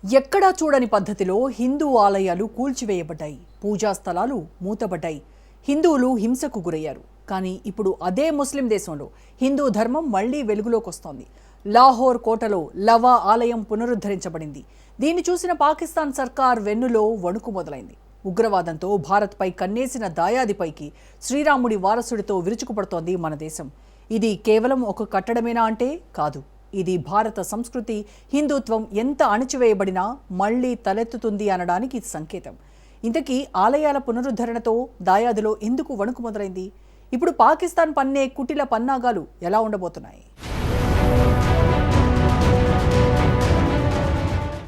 ఎక్కడా చూడని పద్ధతిలో హిందూ ఆలయాలు కూల్చివేయబడ్డాయి, పూజా స్థలాలు మూతబడ్డాయి, హిందువులు హింసకు గురయ్యారు. కానీ ఇప్పుడు అదే ముస్లిం దేశంలో హిందూ ధర్మం మళ్లీ వెలుగులోకి వస్తోంది. లాహోర్ కోటలో లవా ఆలయం పునరుద్ధరించబడింది. దీన్ని చూసిన పాకిస్తాన్ సర్కార్ వెన్నులో వణుకు మొదలైంది. ఉగ్రవాదంతో భారత్పై కన్నేసిన దాయాదిపైకి శ్రీరాముడి వారసుడితో విరుచుకుపడుతోంది మన దేశం. ఇది కేవలం ఒక కట్టడమేనా అంటే కాదు. ఇది భారత సంస్కృతి, హిందుత్వం ఎంత అణచివేయబడినా మళ్లీ తలెత్తుతుంది అనడానికి సంకేతం. ఇంతకీ ఆలయాల పునరుద్ధరణతో దాయాదిలో ఎందుకు వణుకు మొదలైంది? ఇప్పుడు పాకిస్తాన్ పన్నే కుటిల పన్నాగాలు ఎలా ఉండబోతున్నాయి?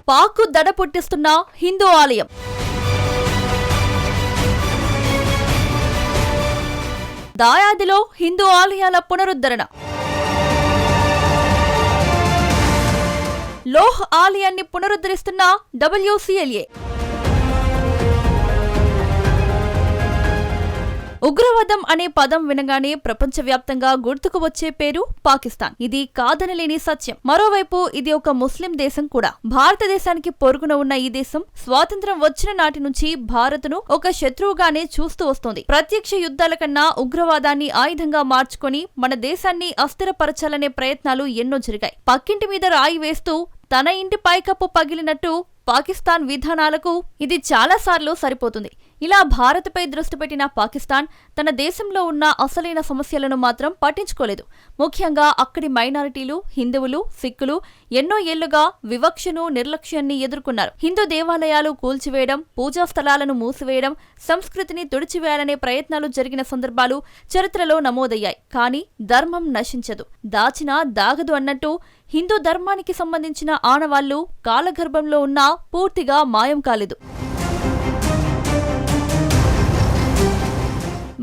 పాక్కు దడ పుట్టిస్తున్న హిందూ ఆలయం. దాయాదిలో హిందూ ఆలయాల పునరుద్ధరణ. లోహ్ ఆలయాన్ని పునరుద్ధరిస్తున్న WCLA. ఉగ్రవాదం అనే పదం వినగానే ప్రపంచవ్యాప్తంగా గుర్తుకు వచ్చే పేరు పాకిస్తాన్. ఇది కాదనలేని సత్యం. మరోవైపు ఇది ఒక ముస్లిం దేశం కూడా. భారతదేశానికి పొరుగున ఉన్న ఈ దేశం స్వాతంత్ర్యం వచ్చిన నాటి నుంచి భారత్ను ఒక శత్రువుగానే చూస్తూ వస్తోంది. ప్రత్యక్ష యుద్ధాల కన్నా ఉగ్రవాదాన్ని ఆయుధంగా మార్చుకొని మన దేశాన్ని అస్థిరపరచాలనే ప్రయత్నాలు ఎన్నో జరిగాయి. పక్కింటి మీద రాయి వేస్తూ తన ఇంటి పైకప్పు పగిలినట్టు పాకిస్తాన్ విధానాలకు ఇది చాలాసార్లు సరిపోతుంది. ఇలా భారత్పై దృష్టి పెట్టిన పాకిస్తాన్ తన దేశంలో ఉన్న అసలైన సమస్యలను మాత్రం పట్టించుకోలేదు. ముఖ్యంగా అక్కడి మైనారిటీలు, హిందువులు, సిక్కులు ఎన్నో ఏళ్లుగా వివక్షను, నిర్లక్ష్యాన్ని ఎదుర్కొన్నారు. హిందూ దేవాలయాలు కూల్చివేయడం, పూజా స్థలాలను మూసివేయడం, సంస్కృతిని తుడిచివేయాలనే ప్రయత్నాలు జరిగిన సందర్భాలు చరిత్రలో నమోదయ్యాయి. కానీ ధర్మం నశించదు, దాచినా దాగదు అన్నట్టు హిందూ ధర్మానికి సంబంధించిన ఆనవాళ్లు కాలగర్భంలో ఉన్నా పూర్తిగా మాయం కాలేదు.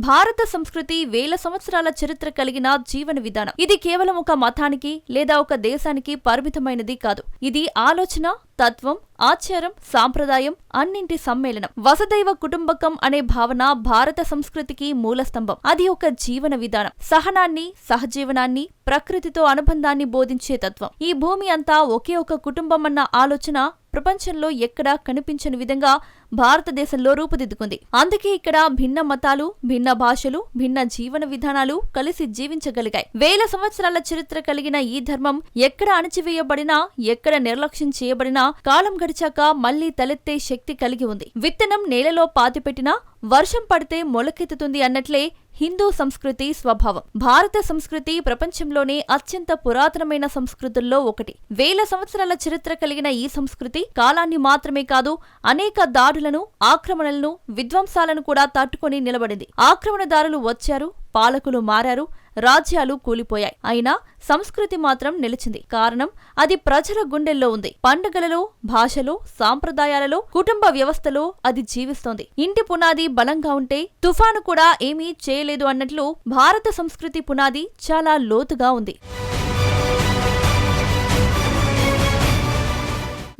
భారత సంస్కృతి వేల సంవత్సరాల చరిత్ర కలిగిన జీవన విధానం. ఇది కేవలం ఒక మతానికి లేదా ఒక దేశానికి పరిమితమైనది కాదు. ఇది ఆలోచన, తత్వం, ఆచారం, సాంప్రదాయం అన్నింటి సమ్మేళనం. వసుదైవ కుటుంబకం అనే భావన భారత సంస్కృతికి మూలస్తంభం. అది ఒక జీవన విధానం, సహనాన్ని, సహజీవనాన్ని, ప్రకృతితో అనుబంధాన్ని బోధించే తత్వం. ఈ భూమి అంతా ఒకే ఒక కుటుంబం అన్న ఆలోచన ప్రపంచంలో ఎక్కడా కనిపించని విధంగా భారతదేశంలో రూపుదిద్దుకుంది. అందుకే ఇక్కడ భిన్న మతాలు, భిన్న భాషలు, భిన్న జీవన విధానాలు కలిసి జీవించగలిగాయి. వేల సంవత్సరాల చరిత్ర కలిగిన ఈ ధర్మం ఎక్కడ అణచివేయబడినా, ఎక్కడ నిర్లక్ష్యం చేయబడినా కాలం గడిచాక మళ్లీ తలెత్తే శక్తి కలిగి ఉంది. విత్తనం నేలలో పాతిపెట్టినా వర్షం పడితే మొలకెత్తుతుంది అన్నట్లే హిందూ సంస్కృతి స్వభావం. భారత సంస్కృతి ప్రపంచంలోనే అత్యంత పురాతనమైన సంస్కృతుల్లో ఒకటి. వేల సంవత్సరాల చరిత్ర కలిగిన ఈ సంస్కృతి కాలాన్ని మాత్రమే కాదు, అనేక దాడులను, ఆక్రమణలను, విధ్వంసాలను కూడా తట్టుకొని నిలబడింది. ఆక్రమణదారులు వచ్చారు, పాలకులు మారారు, రాజ్యాలు కూలిపోయాయి. అయినా సంస్కృతి మాత్రం నిలిచింది. కారణం అది ప్రజల గుండెల్లో ఉంది. పండుగలలో, భాషలో, సాంప్రదాయాలలో, కుటుంబ వ్యవస్థలో అది జీవిస్తోంది. ఇంటి పునాది బలంగా ఉంటే తుఫాను కూడా ఏమీ చేయలేదు అన్నట్లు భారత సంస్కృతి పునాది చాలా లోతుగా ఉంది.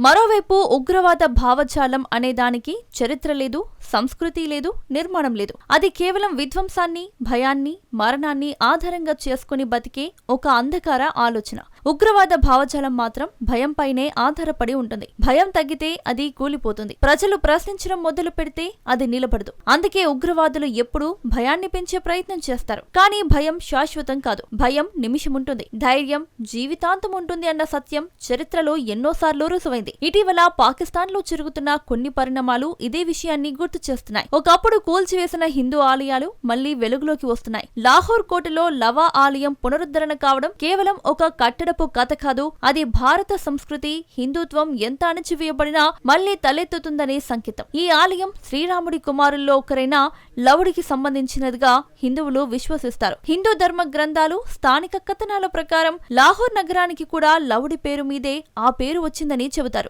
మరోవైపు ఉగ్రవాద భావజాలం అనేదానికి చరిత్ర లేదు, సంస్కృతి లేదు, నిర్మాణం లేదు. అది కేవలం విధ్వంసాన్ని, భయాన్ని, మరణాన్ని ఆధారంగా చేసుకుని బతికే ఒక అంధకార ఆలోచన. ఉగ్రవాద భావజాలం మాత్రం భయంపైనే ఆధారపడి ఉంటుంది. భయం తగ్గితే అది కూలిపోతుంది. ప్రజలు ప్రశ్నించడం మొదలు పెడితే అది నిలబడదు. అందుకే ఉగ్రవాదులు ఎప్పుడూ భయాన్ని పెంచే ప్రయత్నం చేస్తారు. కానీ భయం శాశ్వతం కాదు. భయం నిమిషముంటుంది, ధైర్యం జీవితాంతం ఉంటుంది అన్న సత్యం చరిత్రలో ఎన్నోసార్లు రుజువైంది. ఇటీవల పాకిస్తాన్లో జరుగుతున్న కొన్ని పరిణామాలు ఇదే విషయాన్ని గుర్తు చేస్తున్నాయి. ఒకప్పుడు కూల్చివేసిన హిందూ ఆలయాలు మళ్లీ వెలుగులోకి వస్తున్నాయి. లాహోర్ కోటలో లవా ఆలయం పునరుద్ధరణ కావడం కేవలం ఒక కట్టడపు కథ కాదు. అది భారత సంస్కృతి, హిందుత్వం ఎంత అణచివేయబడినా మళ్లీ తలెత్తుతుందనే సంకేతం. ఈ ఆలయం శ్రీరాముడి కుమారుల్లో ఒకరైన లవుడికి సంబంధించినదిగా హిందువులు విశ్వసిస్తారు. హిందూ ధర్మ గ్రంథాలు, స్థానిక కథనాల ప్రకారం లాహోర్ నగరానికి కూడా లవుడి పేరు మీదే ఆ పేరు వచ్చిందని చెబుతారు.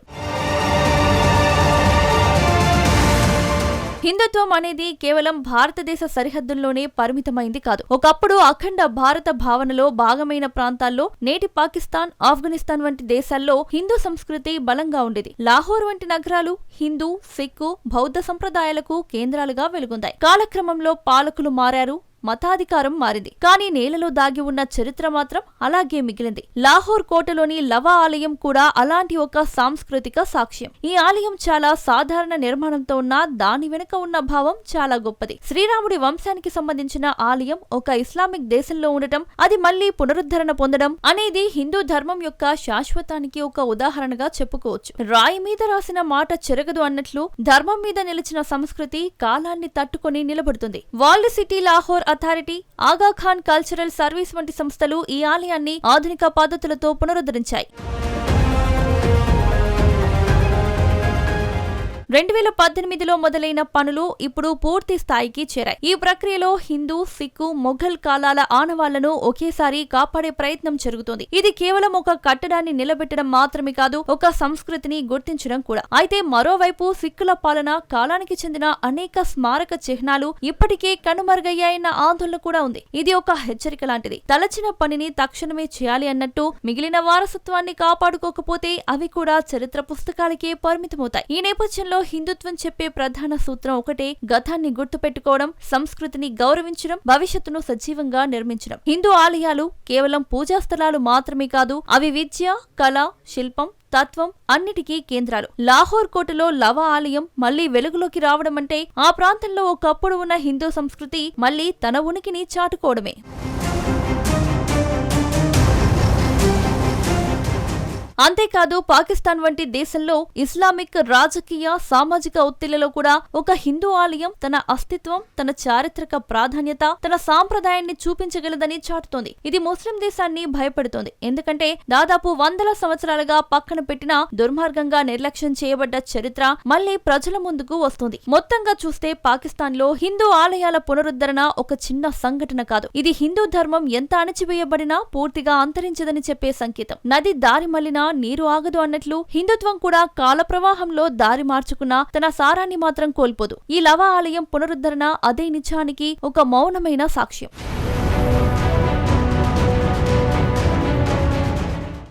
హిందుత్వం అనేది కేవలం భారతదేశ సరిహద్దుల్లోనే పరిమితమైంది కాదు. ఒకప్పుడు అఖండ భారత భావనలో భాగమైన ప్రాంతాల్లో, నేటి పాకిస్తాన్, ఆఫ్ఘనిస్తాన్ వంటి దేశాల్లో హిందూ సంస్కృతి బలంగా ఉండేది. లాహోర్ వంటి నగరాలు హిందూ, సిక్కు, బౌద్ధ సంప్రదాయాలకు కేంద్రాలుగా వెలుగొందాయి. కాలక్రమంలో పాలకులు మారారు, మతాధికారం మారింది. కానీ నేలలో దాగి ఉన్న చరిత్ర మాత్రం అలాగే మిగిలింది. లాహోర్ కోటలోని లవా ఆలయం కూడా అలాంటి ఒక సాంస్కృతిక సాక్ష్యం. ఈ ఆలయం చాలా సాధారణ నిర్మాణంతో ఉన్న దాని వెనుక ఉన్న భావం చాలా గొప్పది. శ్రీరాముడి వంశానికి సంబంధించిన ఆలయం ఒక ఇస్లామిక్ దేశంలో ఉండటం, అది మళ్లీ పునరుద్ధరణ పొందడం అనేది హిందూ ధర్మం యొక్క శాశ్వతానికి ఒక ఉదాహరణగా చెప్పుకోవచ్చు. రాయి మీద రాసిన మాట చెరగదు అన్నట్లు ధర్మం మీద నిలిచిన సంస్కృతి కాలాన్ని తట్టుకొని నిలబడుతుంది. వరల్డ్ సిటీ లాహోర్ అథారిటీ, ఆగా ఖాన్ కల్చరల్ సర్వీస్ వంటి సంస్థలు ఈ ఆలయాన్ని ఆధునిక పద్ధతులతో పునరుద్ధరించాయి. 2018లో మొదలైన పనులు ఇప్పుడు పూర్తి స్థాయికి చేరాయి. ఈ ప్రక్రియలో హిందూ, సిక్కు, మొఘల్ కాలాల ఆనవాళ్లను ఒకేసారి కాపాడే ప్రయత్నం జరుగుతోంది. ఇది కేవలం ఒక కట్టడాన్ని నిలబెట్టడం మాత్రమే కాదు, ఒక సంస్కృతిని గుర్తించడం కూడా. అయితే మరోవైపు సిక్కుల పాలన కాలానికి చెందిన అనేక స్మారక చిహ్నాలు ఇప్పటికే కనుమరుగయ్యాయన్న ఆందోళన కూడా ఉంది. ఇది ఒక హెచ్చరిక లాంటిది. తలచిన పనిని తక్షణమే చేయాలి అన్నట్టు మిగిలిన వారసత్వాన్ని కాపాడుకోకపోతే అవి కూడా చరిత్ర పుస్తకాలకే పరిమితమవుతాయి. ఈ నేపథ్యంలో హిందుత్వం చెప్పే ప్రధాన సూత్రం ఒకటే: గతాన్ని గుర్తుపెట్టుకోవడం, సంస్కృతిని గౌరవించడం, భవిష్యత్తును సజీవంగా నిర్మించడం. హిందూ ఆలయాలు కేవలం పూజా స్థలాలు మాత్రమే కాదు, అవి విద్య, కళ, శిల్పం, తత్వం అన్నిటికీ కేంద్రాలు. లాహోర్ కోటలో లవా ఆలయం మళ్లీ వెలుగులోకి రావడం అంటే ఆ ప్రాంతంలో ఒకప్పుడు ఉన్న హిందూ సంస్కృతి మళ్లీ తన ఉనికిని చాటుకోవడమే. అంతేకాదు, పాకిస్తాన్ వంటి దేశంలో ఇస్లామిక్ రాజకీయ, సామాజిక ఒత్తిళ్లలో కూడా ఒక హిందూ ఆలయం తన అస్తిత్వం, తన చారిత్రక ప్రాధాన్యత, తన సాంప్రదాయాన్ని చూపించగలదని చాటుతోంది. ఇది ముస్లిం దేశాన్ని భయపెడుతోంది. ఎందుకంటే దాదాపు 100 సంవత్సరాలుగా పక్కన పెట్టిన, దుర్మార్గంగా నిర్లక్ష్యం చేయబడ్డ చరిత్ర మళ్లీ ప్రజల ముందుకు వస్తుంది. మొత్తంగా చూస్తే పాకిస్తాన్లో హిందూ ఆలయాల పునరుద్ధరణ ఒక చిన్న సంఘటన కాదు. ఇది హిందూ ధర్మం ఎంత అణచివేయబడినా పూర్తిగా అంతరించదని చెప్పే సంకేతం. నది దారి మళ్లిన నీరు ఆగదు అన్నట్లు హిందుత్వం కూడా కాల ప్రవాహంలో దారి మార్చుకున్నా తన సారాన్ని మాత్రం కోల్పోదు. ఈ లవా ఆలయం పునరుద్ధరణ అదే నిజానికి ఒక మౌనమైన సాక్ష్యం.